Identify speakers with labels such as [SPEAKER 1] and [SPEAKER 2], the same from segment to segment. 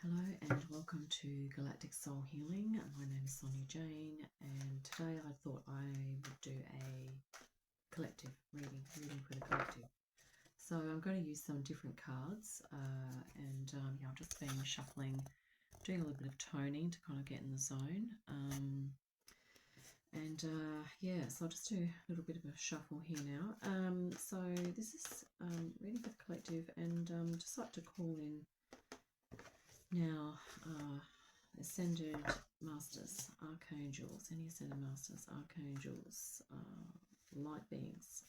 [SPEAKER 1] Hello and welcome to Galactic Soul Healing. My name is Sonia Jane, and today I thought I would do a collective reading for the collective. So I'm going to use some different cards, yeah, I've just been shuffling, doing a little bit of toning to kind of get in the zone. So I'll just do a little bit of a shuffle here now. So this is reading for the collective, and just like to call in now ascended masters, archangels, any ascended masters, archangels, light beings,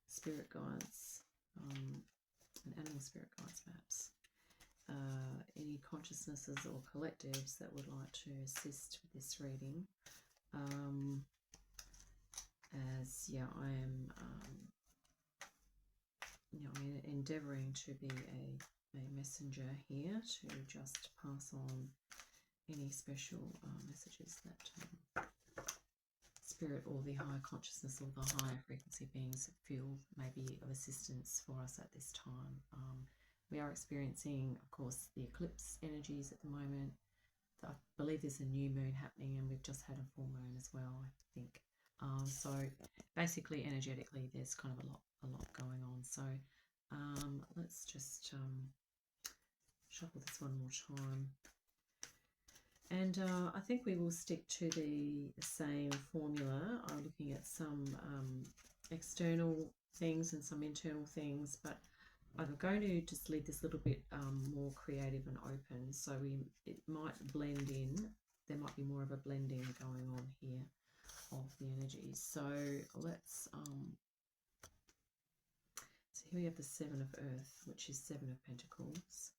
[SPEAKER 1] spirit guides, and animal spirit guides perhaps. Any consciousnesses or collectives that would like to assist with this reading. I am I'm endeavouring to be a messenger here to just pass on any special messages that spirit or the higher consciousness or the higher frequency beings feel may be of assistance for us at this time. We are experiencing, of course, the eclipse energies at the moment. I believe there's a new moon happening, and we've just had a full moon as well, I think. So basically, energetically, there's kind of a lot going on. So let's just shuffle this one more time. And I think we will stick to the same formula. I'm looking at some external things and some internal things, but I'm going to just leave this a little bit more creative and open, so it might blend in. There might be more of a blending going on here of the energies. So let's so here we have the Seven of Earth, which is Seven of Pentacles,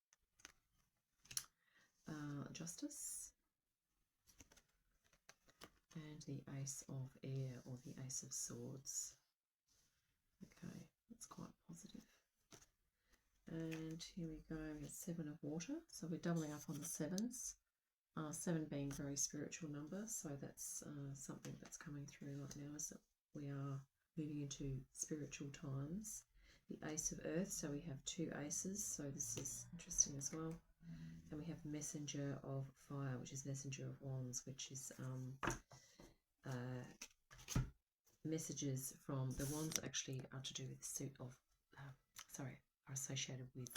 [SPEAKER 1] Justice, and the Ace of Air, or the Ace of Swords. Okay, that's quite positive. And here we go, we have Seven of Water, so we're doubling up on the sevens. 7 being a very spiritual number, so that's something that's coming through right now, is that we are moving into spiritual times. The Ace of Earth, so we have 2 aces, so this is interesting as well. And we have Messenger of Fire, which is Messenger of Wands, which is messages from the wands actually are to do with the suit of, are associated with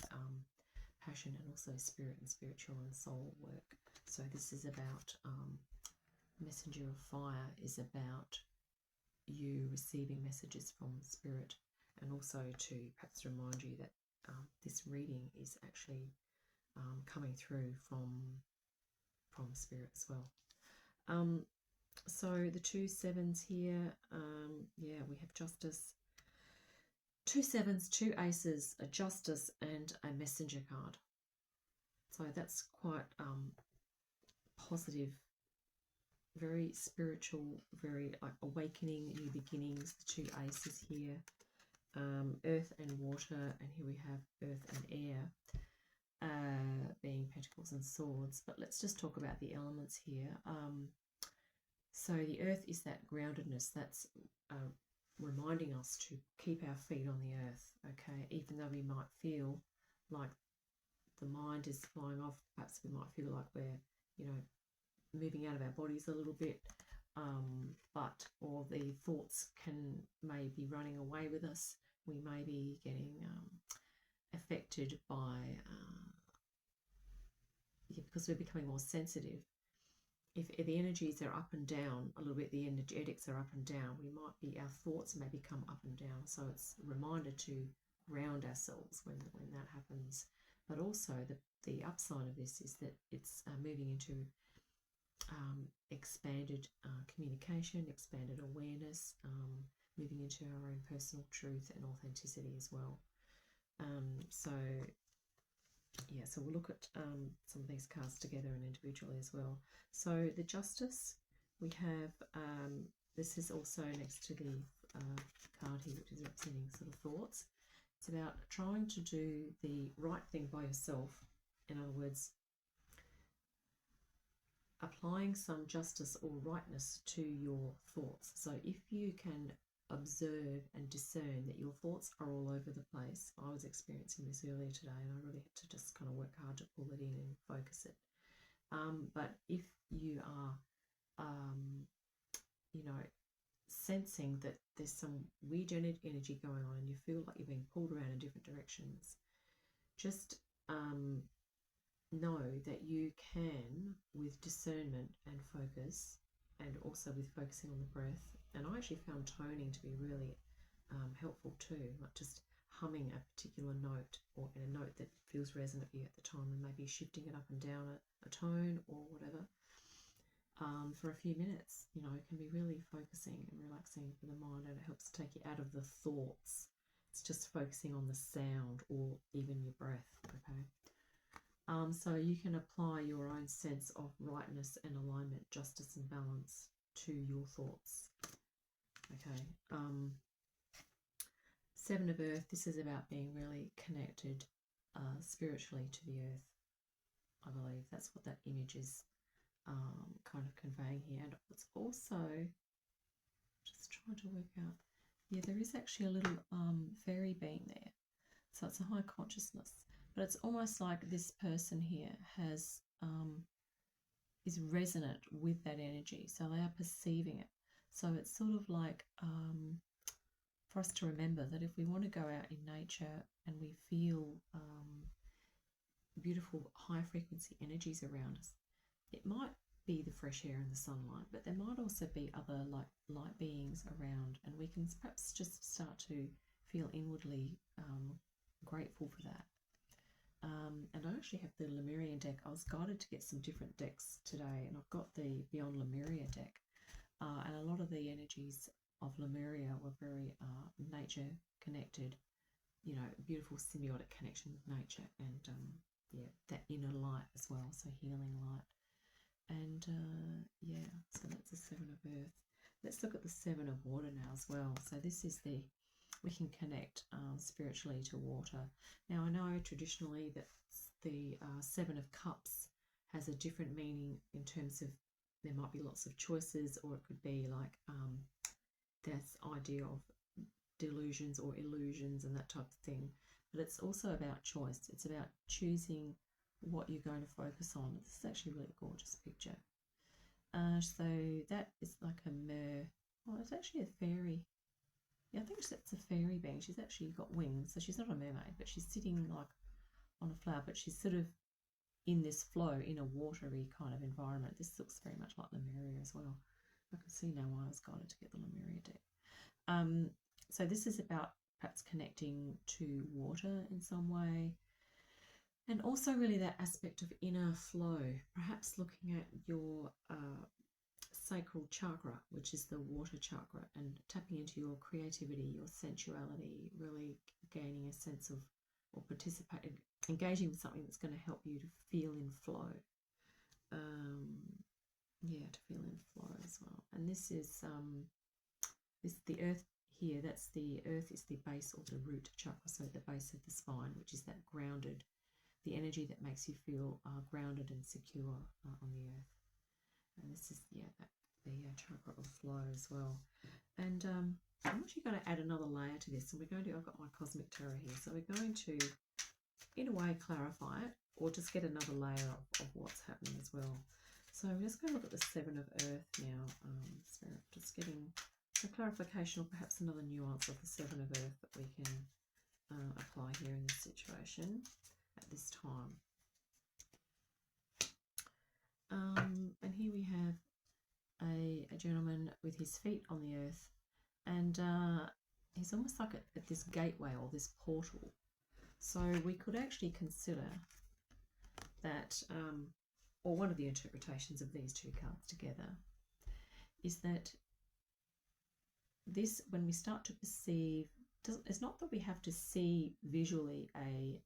[SPEAKER 1] passion and also spirit and spiritual and soul work. So this is about Messenger of Fire is about you receiving messages from spirit, and also to perhaps remind you that this reading is actually coming through from spirit as well. So the 2 sevens here, we have Justice, 2 sevens, 2 aces, a Justice, and a Messenger card. So that's quite positive, very spiritual, very like awakening, new beginnings. The 2 aces here, Earth and Water, and here we have Earth and Air, being Pentacles and Swords. But let's just talk about the elements here. So the Earth is that groundedness, that's reminding us to keep our feet on the earth, okay? Even though we might feel like the mind is flying off, perhaps we might feel like we're, moving out of our bodies a little bit, or the thoughts may be running away with us. We may be getting affected by, because we're becoming more sensitive. If the energies are up and down a little bit, the energetics are up and down, our thoughts may become up and down. So it's a reminder to ground ourselves when that happens. But also the upside of this is that it's moving into expanded communication, expanded awareness, moving into our own personal truth and authenticity as well. So we'll look at some of these cards together and individually as well. So the Justice, we have, this is also next to the card here, which is representing sort of thoughts. It's about trying to do the right thing by yourself. In other words, applying some justice or rightness to your thoughts. So if you can observe and discern that your thoughts are all over the place. I was experiencing this earlier today, and I really had to just kind of work hard to pull it in and focus it. But if you are, you know, sensing that there's some weird energy going on and you feel like you're being pulled around in different directions, just know that you can, with discernment and focus, and also with focusing on the breath. And I actually found toning to be really helpful too, like just humming a particular note, or in a note that feels resonant for you at the time, and maybe shifting it up and down a tone or whatever for a few minutes. You know, it can be really focusing and relaxing for the mind, and it helps take you out of the thoughts. It's just focusing on the sound or even your breath, okay? So you can apply your own sense of rightness and alignment, justice and balance to your thoughts. Okay. Seven of Earth, this is about being really connected spiritually to the earth. I believe that's what that image is kind of conveying here. And it's also, just trying to work out, yeah, there is actually a little fairy being there. So it's a high consciousness. But it's almost like this person here has is resonant with that energy, so they are perceiving it. So it's sort of like for us to remember that if we want to go out in nature and we feel beautiful high frequency energies around us, it might be the fresh air and the sunlight, but there might also be other light beings around, and we can perhaps just start to feel inwardly grateful for that. And I actually have the Lemurian deck. I was guided to get some different decks today, and I've got the Beyond Lemuria deck. And a lot of the energies of Lemuria were very nature connected, you know, beautiful symbiotic connection with nature, and yeah, that inner light as well, so healing light. And yeah, so that's the Seven of Earth. Let's look at the Seven of Water now as well. So this is we can connect spiritually to water. Now, I know traditionally that the Seven of Cups has a different meaning in terms of there might be lots of choices, or it could be like this idea of delusions or illusions and that type of thing. But it's also about choice. It's about choosing what you're going to focus on. This is actually a really gorgeous picture. So that is like a mer. Oh, it's actually a fairy. Yeah, I think that's a fairy being. She's actually got wings, so she's not a mermaid, but she's sitting like on a flower, but she's sort of in this flow, in a watery kind of environment. This looks very much like Lemuria as well. I can see now why I was guided to get the Lemuria deck. So this is about perhaps connecting to water in some way, and also really that aspect of inner flow, perhaps looking at your sacral chakra, which is the water chakra, and tapping into your creativity, your sensuality, really gaining a sense of, or participating, engaging with something that's going to help you to feel in flow. Yeah, to feel in flow as well. And this is the earth here. That's the earth is the base or the root chakra, so the base of the spine, which is that grounded, the energy that makes you feel grounded and secure on the earth. And this is, yeah, the chakra of flow as well. And I'm actually going to add another layer to this. And I've got my Cosmic Tarot here. So we're going to, in a way, clarify it, or just get another layer of what's happening as well. So we're just going to look at the Seven of Earth now. So just getting a clarification, or perhaps another nuance of the Seven of Earth that we can apply here in this situation at this time. And here we have a gentleman with his feet on the earth, and he's almost like at this gateway or this portal. So we could actually consider that, or one of the interpretations of these two cards together, is that this, when we start to perceive, it's not that we have to see visually a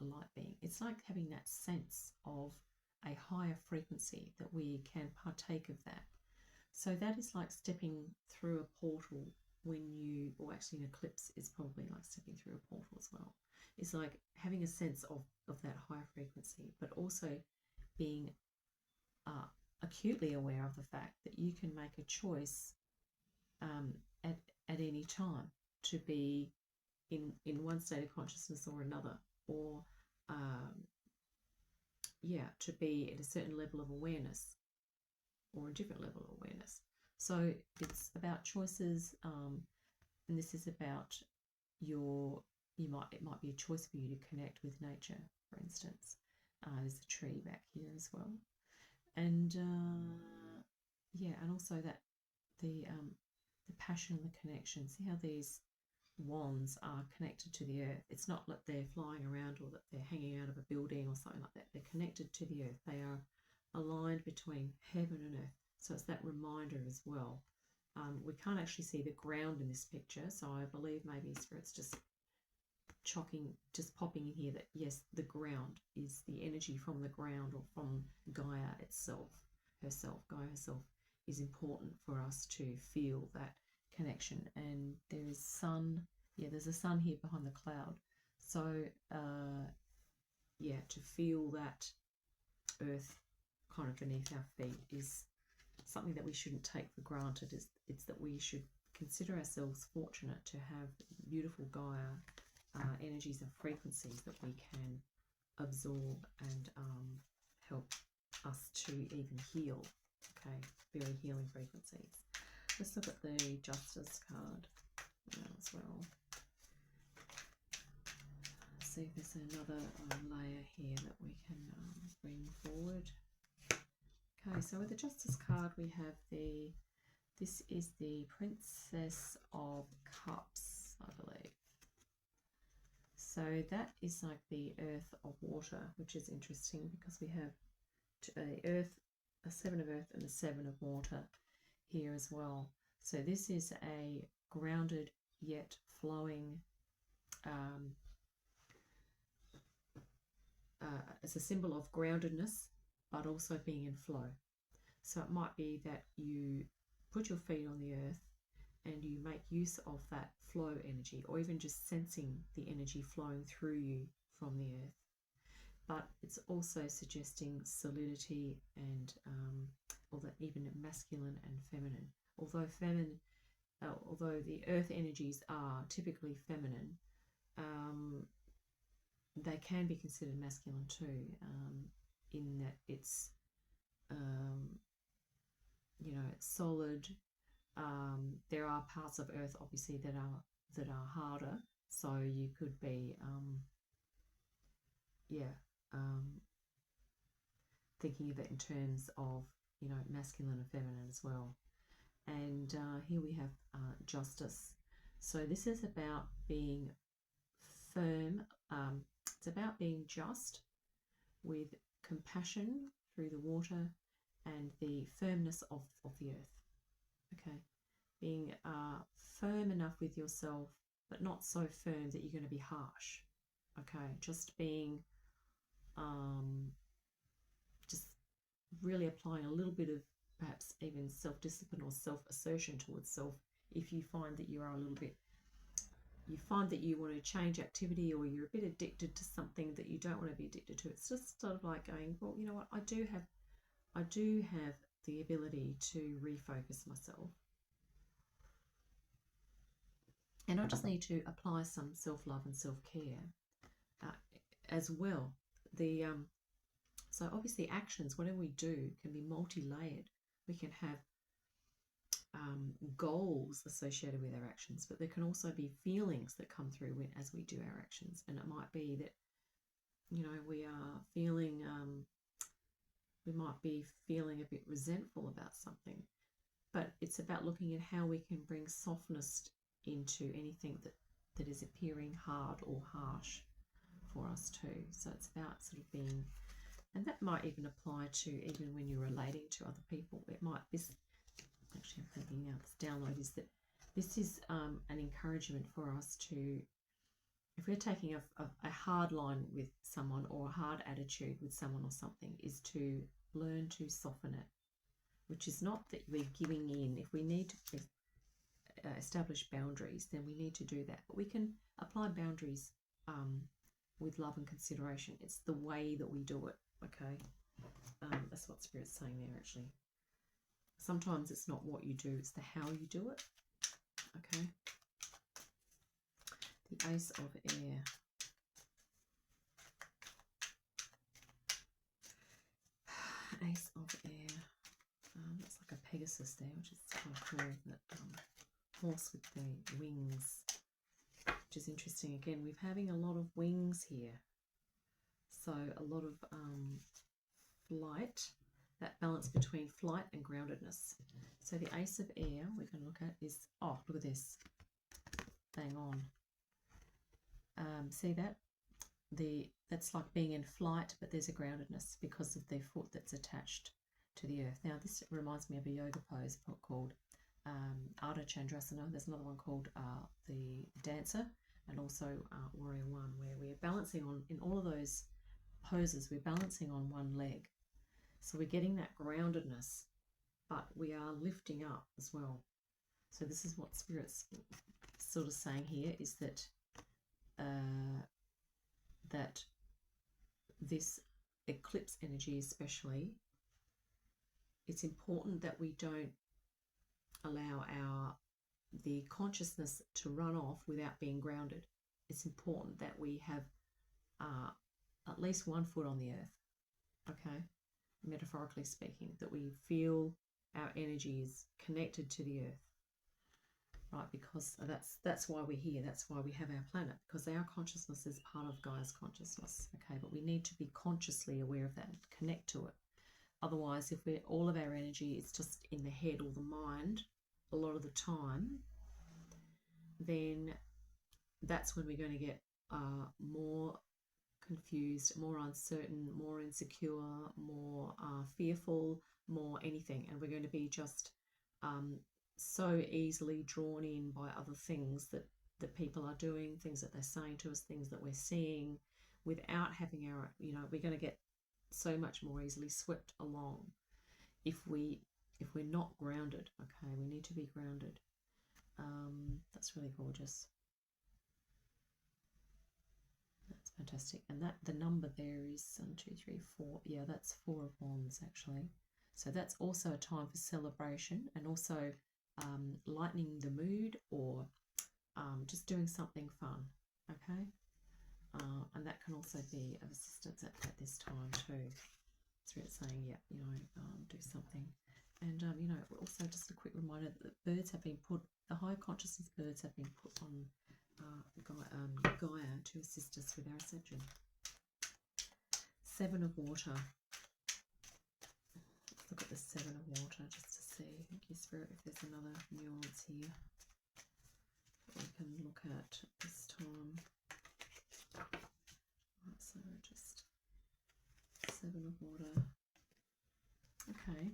[SPEAKER 1] light being. It's like having that sense of a higher frequency, that we can partake of that. So that is like stepping through a portal or actually an eclipse is probably like stepping through a portal as well. It's like having a sense of that higher frequency, but also being acutely aware of the fact that you can make a choice at any time, to be in one state of consciousness or another, or to be at a certain level of awareness or a different level of awareness. So it's about choices, and this is about it might be a choice for you to connect with nature, for instance. There's a tree back here as well, and and also that the passion and the connection. See how these wands are connected to the earth. It's not like they're flying around or that they're hanging out of a building or something like that. They're connected to the earth. They are aligned between heaven and earth. So it's that reminder as well. We can't actually see the ground in this picture, so I believe maybe Spirit's just popping in here that yes, the ground is the energy from the ground, or from Gaia herself. Gaia herself is important for us to feel that connection. And there is sun. Yeah, there's a sun here behind the cloud. So to feel that earth kind of beneath our feet is something that we shouldn't take for granted. It's that we should consider ourselves fortunate to have beautiful Gaia energies and frequencies that we can absorb and help us to even heal. Okay, very healing frequencies. Let's look at the Justice card as well. See if there's another layer here that we can bring forward. Okay, so with the Justice card we have this is the Princess of Cups, I believe. So that is like the Earth of Water, which is interesting because we have a Seven of Earth and a Seven of Water here as well. So this is a grounded yet flowing, it's a symbol of groundedness, but also being in flow. So it might be that you put your feet on the earth and you make use of that flow energy, or even just sensing the energy flowing through you from the earth. But it's also suggesting solidity and even masculine and feminine. Although the earth energies are typically feminine, they can be considered masculine too, in that it's it's solid. There are parts of earth obviously that are harder, so you could be thinking of it in terms of masculine and feminine as well. And here we have Justice. So this is about being firm. It's about being just, with compassion through the water and the firmness of the earth. Okay, being firm enough with yourself, but not so firm that you're going to be harsh. Okay, just being just really applying a little bit of perhaps even self-discipline or self-assertion towards self. If you find that you are you want to change activity, or you're a bit addicted to something that you don't want to be addicted to, it's just sort of like going, well, you know what, I do have the ability to refocus myself, and I just need to apply some self-love and self-care as well. So obviously actions, whatever we do, can be multi-layered. We can have goals associated with our actions, but there can also be feelings that come through as we do our actions. And it might be that we are feeling we might be feeling a bit resentful about something, but it's about looking at how we can bring softness into anything that is appearing hard or harsh for us too. So it's about sort of being, and that might even apply to even when you're relating to other people. It might be, actually I'm thinking now, this download is that this is an encouragement for us to, if we're taking a hard line with someone, or a hard attitude with someone or something, is to learn to soften it, which is not that we're giving in. If we need to establish boundaries, then we need to do that. But we can apply boundaries with love and consideration. It's the way that we do it, okay? That's what Spirit's saying there, actually. Sometimes it's not what you do, it's the how you do it. okay? The Ace of Air. Ace of Air. That's like a Pegasus there, which is kind of cool. That horse with the wings, which is interesting. Again, we're having a lot of wings here. So a lot of flight, that balance between flight and groundedness. So the Ace of Air we're going to look at is, oh, look at this. Bang on. See that? That's like being in flight, but there's a groundedness because of the foot that's attached to the earth. Now, this reminds me of a yoga pose called Ardha Chandrasana. There's another one called the Dancer, and also Warrior One, where we're balancing on, in all of those poses, we're balancing on one leg. So we're getting that groundedness, but we are lifting up as well. So this is what Spirit's sort of saying here, is that that this eclipse energy especially, it's important that we don't allow the consciousness to run off without being grounded. It's important that we have at least one foot on the earth, okay, metaphorically speaking, that we feel our energy is connected to the earth, right? Because that's why we're here. That's why we have our planet, because our consciousness is part of Gaia's consciousness, okay? But we need to be consciously aware of that and connect to it. Otherwise, if all of our energy is just in the head or the mind a lot of the time, then that's when we're going to get more confused, more uncertain, more insecure, more fearful, more anything. And we're going to be just so easily drawn in by other things that people are doing, things that they're saying to us, things that we're seeing, without having our, we're going to get so much more easily swept along if we're not grounded. Okay, we need to be grounded. That's really gorgeous. That's fantastic. And that the number there is 1, 2, 3, 4. Yeah, that's 4 of Wands actually. So that's also a time for celebration, and also lightening the mood, or just doing something fun. Okay. And that can also be of assistance at this time too. So it's saying, yeah, do something. And, also just a quick reminder that birds have been put, the high consciousness birds have been put on Gaia to assist us with our ascension. 7 of Water. Let's look at the 7 of Water just to see, thank you Spirit, if there's another nuance here we can look at this time. Right, so just 7 of Water. Okay.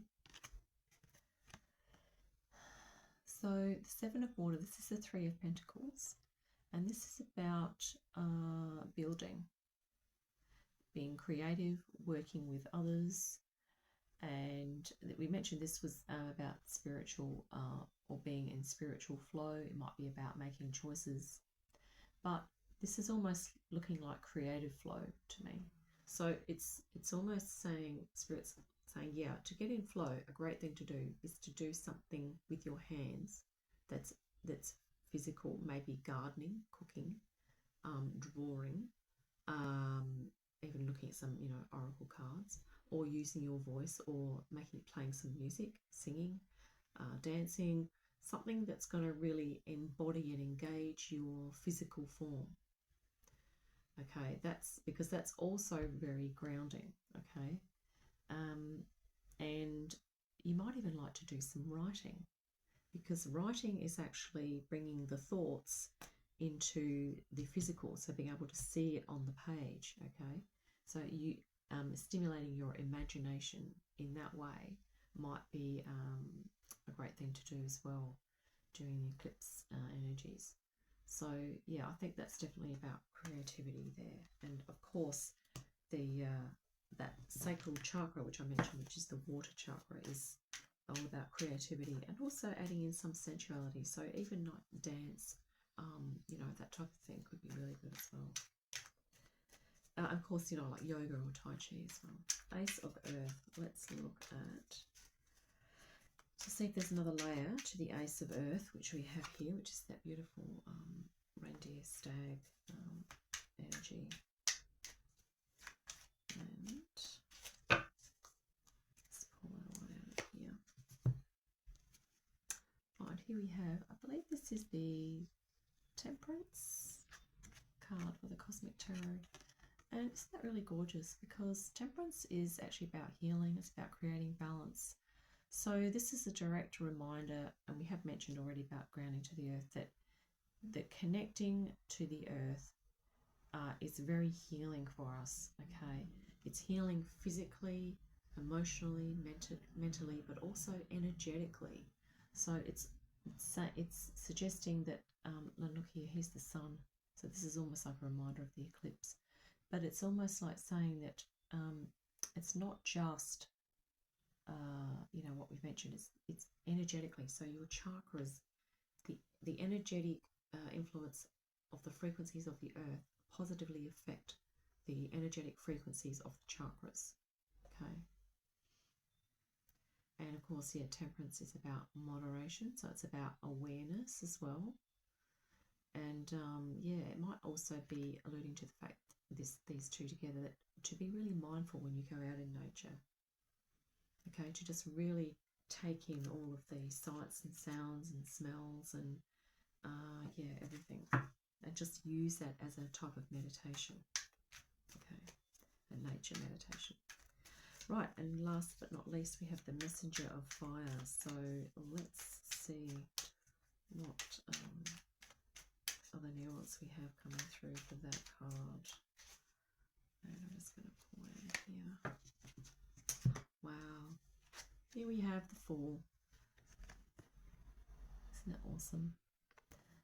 [SPEAKER 1] So the 7 of Water, this is the 3 of Pentacles, and this is about building, being creative, working with others, and we mentioned this was about spiritual or being in spiritual flow. It might be about making choices, but this is almost looking like creative flow to me. So it's almost saying, Spirit's saying, yeah, to get in flow, a great thing to do is to do something with your hands that's physical, maybe gardening, cooking, drawing, even looking at some, oracle cards, or using your voice, or playing some music, singing, dancing, something that's going to really embody and engage your physical form. Okay, because that's also very grounding. Okay, and you might even like to do some writing, because writing is actually bringing the thoughts into the physical, so being able to see it on the page. Okay, so you stimulating your imagination in that way might be a great thing to do as well during the eclipse energies. So yeah, I think that's definitely about creativity there. And of course the that sacral chakra, which I mentioned, which is the water chakra, is all about creativity, and also adding in some sensuality. So even like dance, that type of thing could be really good as well. Of course, like yoga or Tai Chi as well. Ace of Earth. Let's look at to see if there's another layer to the Ace of Earth, which we have here, which is that beautiful reindeer stag energy. And let's pull that one out of here. Right, here we have, I believe this is the Temperance card for the Cosmic Tarot. And isn't that really gorgeous? Because Temperance is actually about healing, it's about creating balance. So this is a direct reminder, and we have mentioned already about grounding to the earth, that connecting to the earth is very healing for us, okay? It's healing physically, emotionally, mentally, but also energetically. So it's suggesting that, look here, here's the sun. So this is almost like a reminder of the eclipse. But it's almost like saying that it's not just, you know, what we've mentioned, it's energetically. So your chakras, the energetic influence of the frequencies of the earth positively affect the energetic frequencies of the chakras, okay? And of course, yeah, Temperance is about moderation, so it's about awareness as well. And yeah, it might also be alluding to the fact these two together, that to be really mindful when you go out in nature, okay, to just really take in all of the sights and sounds and smells and yeah, everything, and just use that as a type of meditation, okay, a nature meditation. Right, and last but not least, we have the Messenger of Fire. So let's see what other nuance we have coming through for that card. And I'm just going to pull it out here. Wow. Here we have the Fool. Isn't that awesome?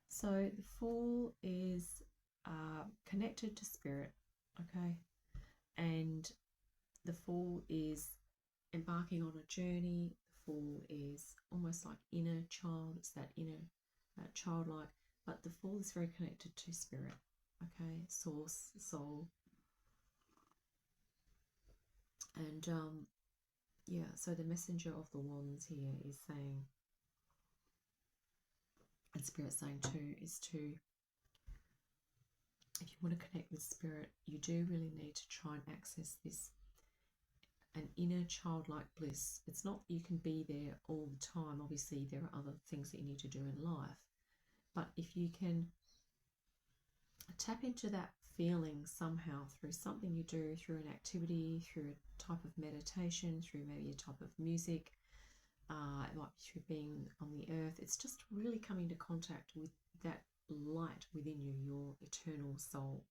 [SPEAKER 1] So the Fool is connected to spirit, okay? And the Fool is embarking on a journey. The Fool is almost like inner child. It's that inner childlike. But the Fool is very connected to spirit, okay? Source, soul. And yeah, so the Messenger of the Wands here is saying, and Spirit saying too, is to, if you want to connect with Spirit, you do really need to try and access this, an inner childlike bliss. It's not you can be there all the time. Obviously, there are other things that you need to do in life. But if you can tap into that feeling somehow through something you do, through an activity, through a type of meditation, through maybe a type of music, it might be through being on the earth. It's just really coming into contact with that light within you, your eternal soul.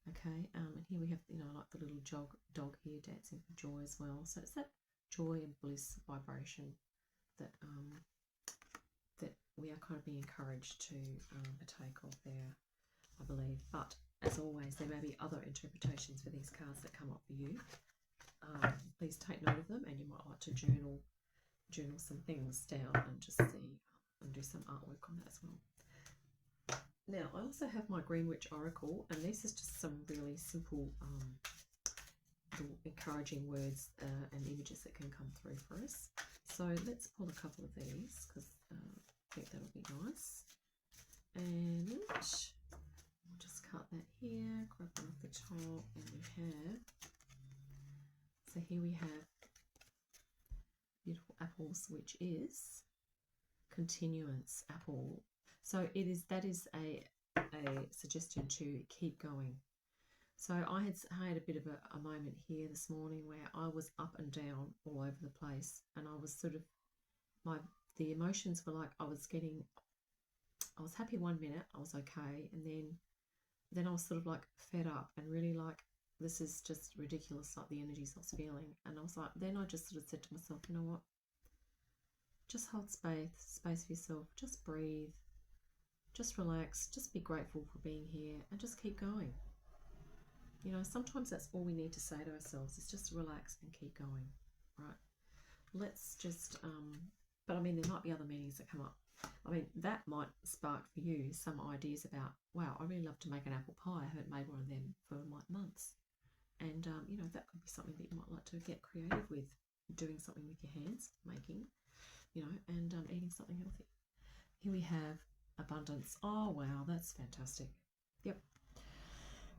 [SPEAKER 1] Okay, and here we have, you know, like the little dog here dancing for joy as well. So it's that joy and bliss vibration that that we are kind of being encouraged to partake of there, I believe. But as always, there may be other interpretations for these cards that come up for you. Please take note of them, and you might like to journal some things down and just see and do some artwork on that as well. Now, I also have my Green Witch Oracle, and this is just some really simple encouraging words and images that can come through for us. So let's pull a couple of these, because I think that'll be nice. And we'll just cut that here, grab one off the top, and we have, so here we have beautiful apples, which is continuance apple. So that is a suggestion to keep going. So I had a bit of a moment here this morning where I was up and down all over the place, and I was sort of, the emotions were like, I was happy one minute, I was okay, and then I was sort of like fed up and really like, this is just ridiculous, like the energies I was feeling. And I was like, then I just sort of said to myself, you know what, just hold space for yourself, just breathe, just relax, just be grateful for being here, and just keep going. You know, sometimes that's all we need to say to ourselves, is just relax and keep going, right? Let's just, but I mean, there might be other meanings that come up. I mean, that might spark for you some ideas about, wow, I really love to make an apple pie. I haven't made one of them for like months. And, you know, that could be something that you might like to get creative with, doing something with your hands, making. you know, and eating something healthy. Here we have abundance. Oh, wow, that's fantastic. Yep.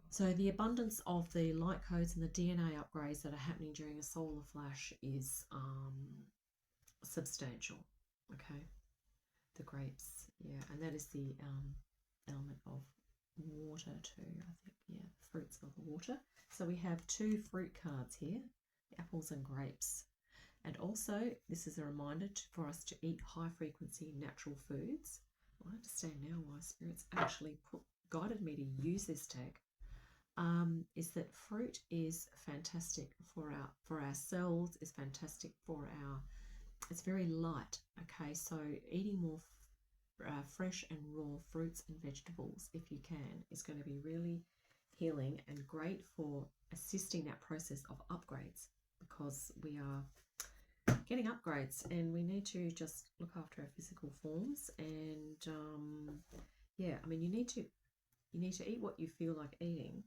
[SPEAKER 1] So the abundance of the light codes and the DNA upgrades that are happening during a solar flash is substantial. Okay. The grapes, yeah, and that is the element of water too, I think. Yeah, fruits of the water. So we have 2 fruit cards here, apples and grapes. And also, this is a reminder for us to eat high frequency natural foods. I understand now why Spirit's actually guided me to use this tag. Is that fruit is fantastic for our cells, is fantastic for our, it's very light. Okay, so eating more fresh and raw fruits and vegetables, if you can, is going to be really healing and great for assisting that process of upgrades, because we are getting upgrades and we need to just look after our physical forms. And yeah, I mean, you need to eat what you feel like eating,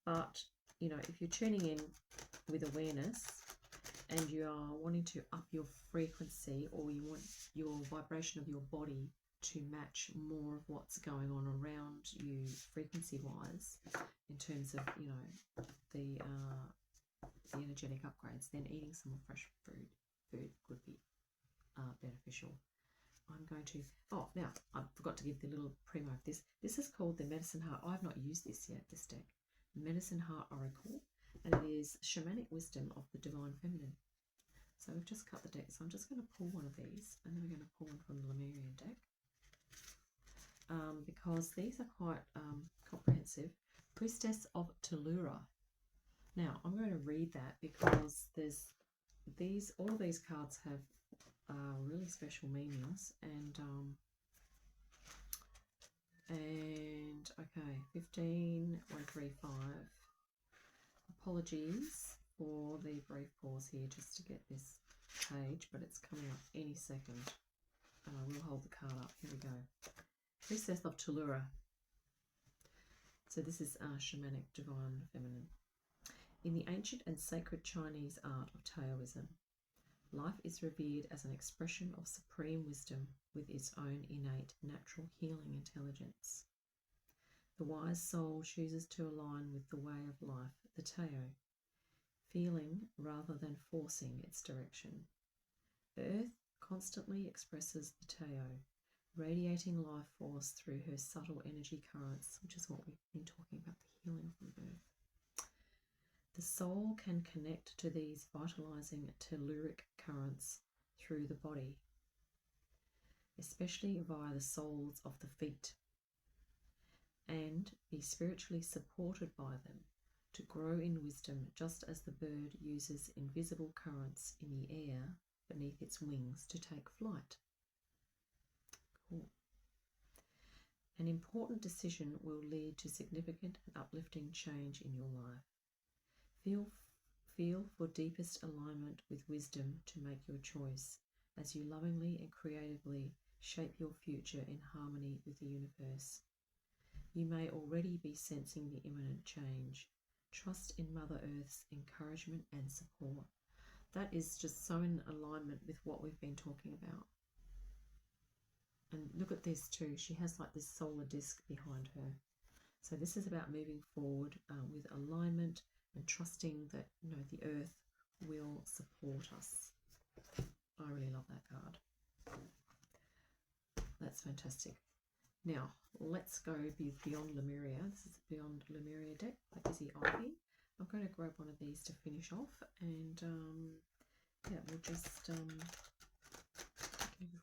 [SPEAKER 1] but you know, if you're tuning in with awareness and you are wanting to up your frequency, or you want your vibration of your body to match more of what's going on around you frequency wise, in terms of, you know, the energetic upgrades, then eating some more fresh food would be beneficial. I'm going to, oh, now I forgot to give the little primo of this. This is called the Medicine Heart. I've not used this yet, this deck. Medicine Heart Oracle, and it is Shamanic Wisdom of the Divine Feminine. So we've just cut the deck, so I'm just going to pull one of these, and then we're going to pull one from the Lemurian deck, because these are quite comprehensive. Priestess of Tellura. Now I'm going to read that because there's all of these cards have really special meanings, and okay, 15135. Apologies for the brief pause here just to get this page, but it's coming up any second, and I will hold the card up. Here we go. Priestess of Tellura. So this is Shamanic Divine Feminine. In the ancient and sacred Chinese art of Taoism, life is revered as an expression of supreme wisdom with its own innate natural healing intelligence. The wise soul chooses to align with the way of life, the Tao, feeling rather than forcing its direction. Earth constantly expresses the Tao, radiating life force through her subtle energy currents, which is what we've been talking about, the healing from birth. The soul can connect to these vitalizing telluric currents through the body, especially via the soles of the feet, and be spiritually supported by them to grow in wisdom, just as the bird uses invisible currents in the air beneath its wings to take flight. Cool. An important decision will lead to significant and uplifting change in your life. Feel for deepest alignment with wisdom to make your choice as you lovingly and creatively shape your future in harmony with the universe. You may already be sensing the imminent change. Trust in Mother Earth's encouragement and support. That is just so in alignment with what we've been talking about. And look at this too. She has like this solar disc behind her. So this is about moving forward with alignment and trusting that, you know, the earth will support us. I really love that card. That's fantastic. Now, let's go beyond Lemuria. This is the Beyond Lemuria deck by Izzy Ivy. I'm going to grab one of these to finish off, and yeah, we'll just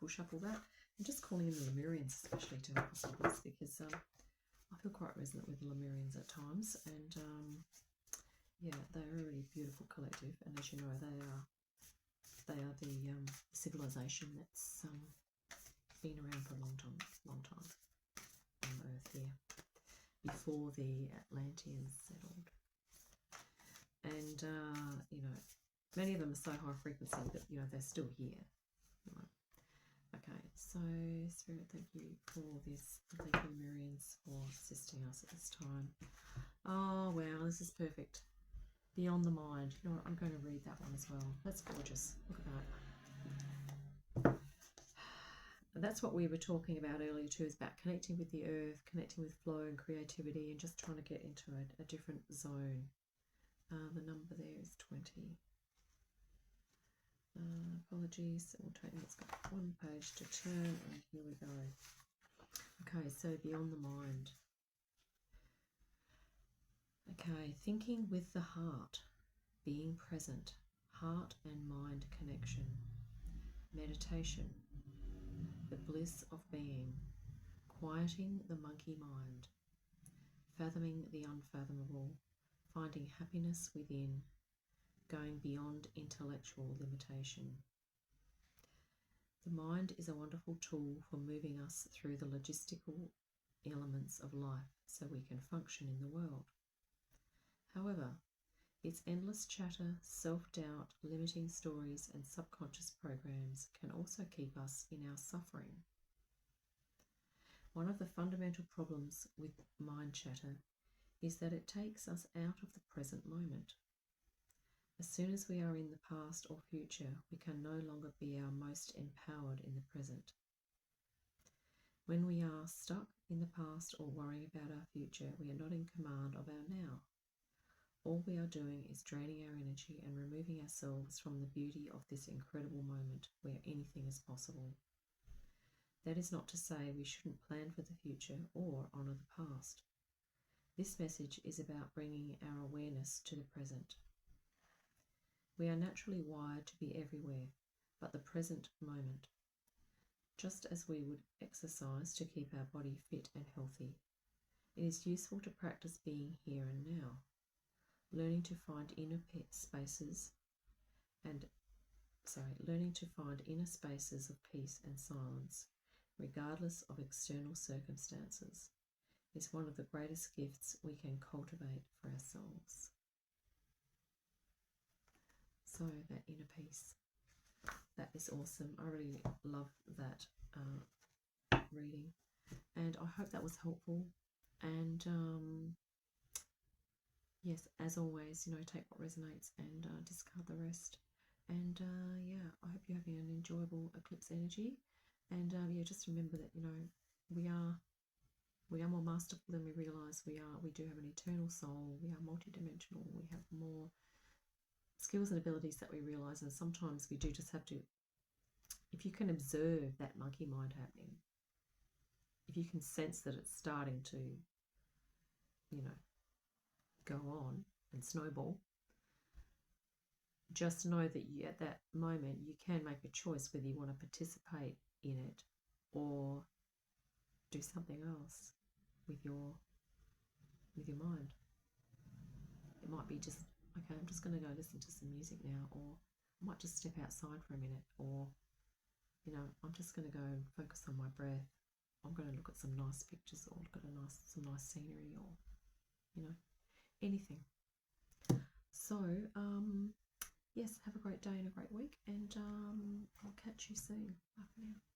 [SPEAKER 1] we'll shuffle that. I'm just calling in the Lemurians especially to help us with this, because I feel quite resonant with the Lemurians at times, and yeah, they're a really beautiful collective, and as you know, they are the civilization that's been around for a long time on Earth here, before the Atlanteans settled. And you know, many of them are so high frequency that, you know, they're still here. Right. Okay, so Spirit, thank you for this. Thank you, Lemurians, for assisting us at this time. Oh wow, this is perfect. Beyond the Mind. You know what? I'm going to read that one as well. That's gorgeous. Look at that. that's what we were talking about earlier too, is about connecting with the earth, connecting with flow and creativity, and just trying to get into a different zone. The number there is 20. Apologies, we'll take, let's go 1 page to turn, and here we go. Okay, so beyond the mind. Okay, thinking with the heart, being present, heart and mind connection, meditation, the bliss of being, quieting the monkey mind, fathoming the unfathomable, finding happiness within, going beyond intellectual limitation. The mind is a wonderful tool for moving us through the logistical elements of life so we can function in the world. However, its endless chatter, self-doubt, limiting stories, and subconscious programs can also keep us in our suffering. One of the fundamental problems with mind chatter is that it takes us out of the present moment. As soon as we are in the past or future, we can no longer be our most empowered in the present. When we are stuck in the past or worrying about our future, we are not in command of our now. All we are doing is draining our energy and removing ourselves from the beauty of this incredible moment where anything is possible. That is not to say we shouldn't plan for the future or honour the past. This message is about bringing our awareness to the present. We are naturally wired to be everywhere, but the present moment. Just as we would exercise to keep our body fit and healthy, it is useful to practice being here and now, learning to find inner spaces of peace and silence, regardless of external circumstances, is one of the greatest gifts we can cultivate for ourselves. So that inner peace, that is awesome. I really love that reading, and I hope that was helpful. And yes, as always, take what resonates and discard the rest. And yeah, I hope you're having an enjoyable eclipse energy. And yeah, just remember that we are more masterful than we realize we are. We do have an eternal soul. We are multidimensional. We have more skills and abilities that we realize, and sometimes we do just have to, if you can observe that monkey mind happening, if you can sense that it's starting to go on and snowball, just know that you, at that moment, you can make a choice whether you want to participate in it or do something else with your mind. It might be just, okay, I'm just going to go listen to some music now, or I might just step outside for a minute, or I'm just going to go and focus on my breath. I'm going to look at some nice pictures, or look at some nice scenery, or anything. So yes, have a great day and a great week, and I'll catch you soon. Bye for now.